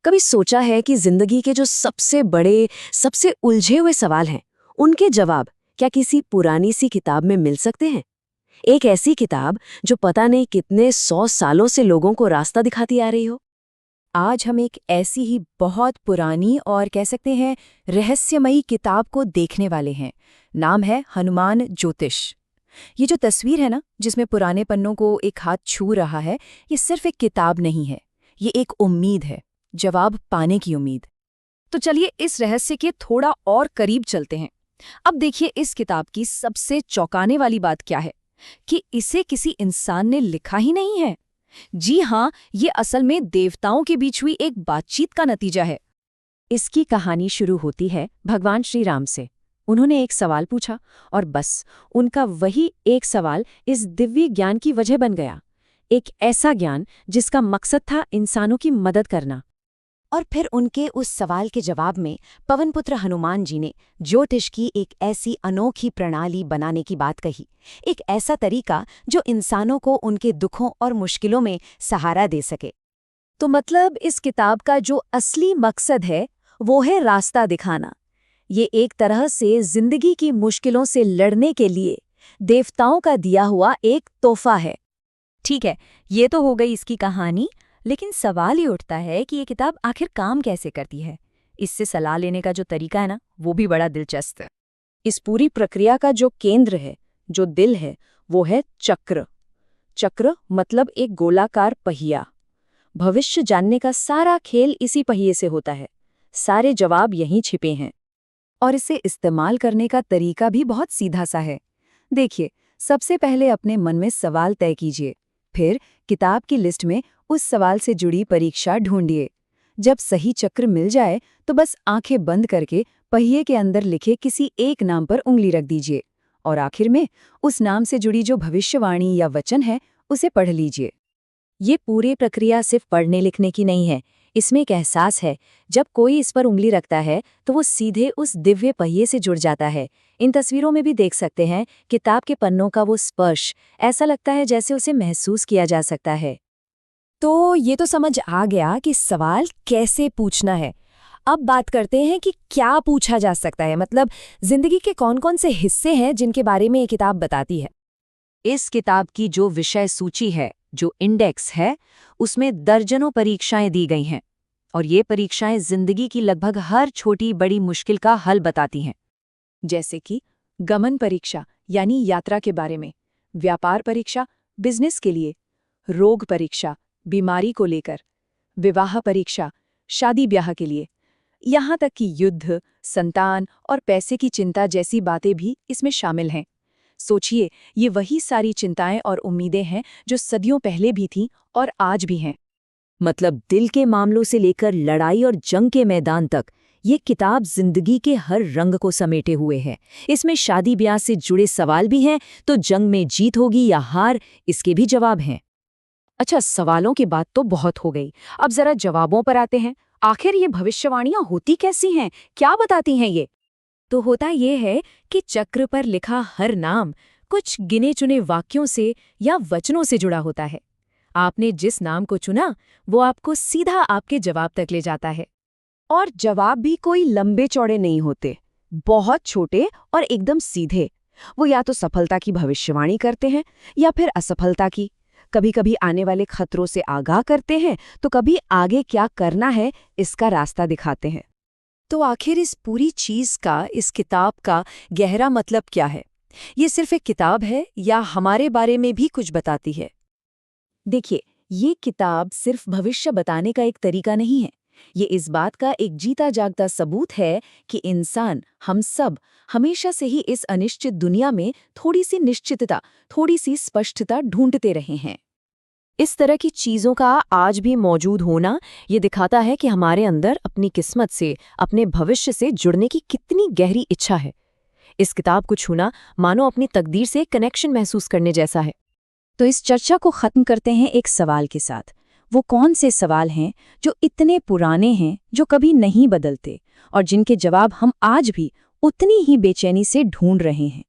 कभी सोचा है कि जिंदगी के जो सबसे बड़े, सबसे उलझे हुए सवाल हैं, उनके जवाब क्या किसी पुरानी सी किताब में मिल सकते हैं? एक ऐसी किताब जो पता नहीं कितने 100 सालों से लोगों को रास्ता दिखाती आ रही हो। आज हम एक ऐसी ही बहुत पुरानी और कह सकते हैं रहस्यमयी किताब को देखने वाले हैं। नाम है हनुमान ज्योतिष। ये जो तस्वीर है ना, जिसमें पुराने पन्नों को एक हाथ छू रहा है, ये सिर्फ एक किताब नहीं है, ये एक उम्मीद है, जवाब पाने की उम्मीद। तो चलिए इस रहस्य के थोड़ा और करीब चलते हैं। अब देखिए इस किताब की सबसे चौंकाने वाली बात क्या है कि इसे किसी इंसान ने लिखा ही नहीं है। जी हाँ, ये असल में देवताओं के बीच हुई एक बातचीत का नतीजा है। इसकी कहानी शुरू होती है भगवान श्री राम से। उन्होंने एक सवाल पूछा और बस उनका वही एक सवाल इस दिव्य ज्ञान की वजह बन गया। एक ऐसा ज्ञान जिसका मकसद था इंसानों की मदद करना। और फिर उनके उस सवाल के जवाब में पवनपुत्र हनुमान जी ने ज्योतिष की एक ऐसी अनोखी प्रणाली बनाने की बात कही, एक ऐसा तरीका जो इंसानों को उनके दुखों और मुश्किलों में सहारा दे सके। तो मतलब इस किताब का जो असली मकसद है वो है रास्ता दिखाना। ये एक तरह से जिंदगी की मुश्किलों से लड़ने के लिए देवताओं का दिया हुआ एक तोहफा है। ठीक है, ये तो हो गई इसकी कहानी, लेकिन सवाल ये उठता है कि ये किताब आखिर काम कैसे करती है। इससे सलाह लेने का जो तरीका है ना, वो भी बड़ा दिलचस्प है। इस पूरी प्रक्रिया का जो केंद्र है, जो दिल है, वो है चक्र। चक्र मतलब एक गोलाकार पहिया। भविष्य जानने का सारा खेल इसी पहिए से होता है। सारे जवाब यहीं छिपे हैं। और इसे इस्तेमाल करने का तरीका भी बहुत सीधा सा है। देखिए, सबसे पहले अपने मन में सवाल तय कीजिए, फिर किताब की लिस्ट में उस सवाल से जुड़ी परीक्षा ढूंढिए। जब सही चक्र मिल जाए तो बस आंखें बंद करके पहिए के अंदर लिखे किसी एक नाम पर उंगली रख दीजिए और आखिर में उस नाम से जुड़ी जो भविष्यवाणी या वचन है उसे पढ़ लीजिए। ये पूरी प्रक्रिया सिर्फ पढ़ने लिखने की नहीं है, इसमें एक एहसास है। जब कोई इस पर उंगली रखता है तो वो सीधे उस दिव्य पहिए से जुड़ जाता है। इन तस्वीरों में भी देख सकते हैं किताब के पन्नों का वो स्पर्श, ऐसा लगता है जैसे उसे महसूस किया जा सकता है। तो ये तो समझ आ गया कि सवाल कैसे पूछना है। अब बात करते हैं कि क्या पूछा जा सकता है, मतलब जिंदगी के कौन-कौन से हिस्से हैं जिनके बारे में ये किताब बताती है। इस किताब की जो विषय सूची है, जो इंडेक्स है, उसमें दर्जनों परीक्षाएं दी गई हैं और ये परीक्षाएं जिंदगी की लगभग हर छोटी बड़ी मुश्किल का हल बताती हैं। जैसे कि गमन परीक्षा यानी यात्रा के बारे में, व्यापार परीक्षा बिजनेस के लिए, रोग परीक्षा बीमारी को लेकर, विवाह परीक्षा शादी ब्याह के लिए, यहाँ तक कि युद्ध, संतान और पैसे की चिंता जैसी बातें भी इसमें शामिल हैं। सोचिए, ये वही सारी चिंताएं और उम्मीदें हैं जो सदियों पहले भी थीं और आज भी हैं। मतलब दिल के मामलों से लेकर लड़ाई और जंग के मैदान तक ये किताब जिंदगी के हर रंग को समेटे हुए है। इसमें शादी ब्याह से जुड़े सवाल भी हैं, तो जंग में जीत होगी या हार, इसके भी जवाब हैं। अच्छा, सवालों की बात तो बहुत हो गई, अब जरा जवाबों पर आते हैं। आखिर ये भविष्यवाणियां होती कैसी हैं, क्या बताती हैं ये? तो होता ये है कि चक्र पर लिखा हर नाम कुछ गिने चुने वाक्यों से या वचनों से जुड़ा होता है। आपने जिस नाम को चुना वो आपको सीधा आपके जवाब तक ले जाता है। और जवाब भी कोई लंबे चौड़े नहीं होते, बहुत छोटे और एकदम सीधे। वो या तो सफलता की भविष्यवाणी करते हैं या फिर असफलता की। कभी कभी आने वाले खतरों से आगाह करते हैं, तो कभी आगे क्या करना है इसका रास्ता दिखाते हैं। तो आखिर इस पूरी चीज का, इस किताब का गहरा मतलब क्या है? ये सिर्फ एक किताब है या हमारे बारे में भी कुछ बताती है? देखिए, ये किताब सिर्फ भविष्य बताने का एक तरीका नहीं है। ये इस बात का एक जीता जागता सबूत है कि इंसान, हम सब, हमेशा से ही इस अनिश्चित दुनिया में थोड़ी सी निश्चितता, थोड़ी सी स्पष्टता ढूंढते रहे हैं। इस तरह की चीज़ों का आज भी मौजूद होना ये दिखाता है कि हमारे अंदर अपनी किस्मत से, अपने भविष्य से जुड़ने की कितनी गहरी इच्छा है। इस किताब को छूना मानो अपनी तकदीर से कनेक्शन महसूस करने जैसा है। तो इस चर्चा को ख़त्म करते हैं एक सवाल के साथ। वो कौन से सवाल हैं जो इतने पुराने हैं, जो कभी नहीं बदलते और जिनके जवाब हम आज भी उतनी ही बेचैनी से ढूंढ रहे हैं?